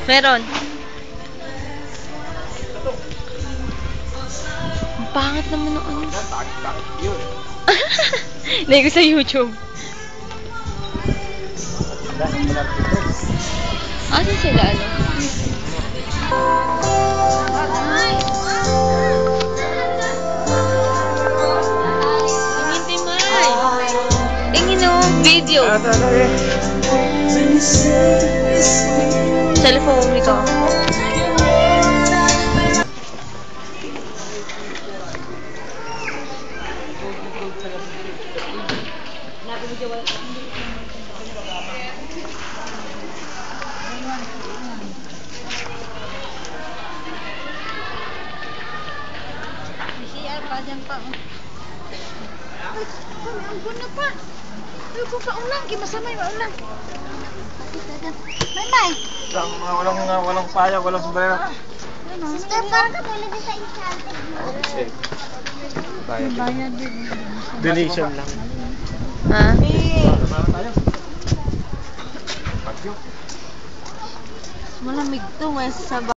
Meron. Ang pangit naman ng ano. Bakit yun? Hindi ko sa YouTube. Asan sila ano? Tingin Timay. Tingin o, video. Cellphone nito. CR pa dyan pa. Ay, ang guna pa. Ay, kung paulang, kimasamay, maulang. Mamay! Walang sayang, walang sombrero. Sister, parang ka pwede sa enchanted. Bayad din. Donation lang. Ha? Malamig to, sa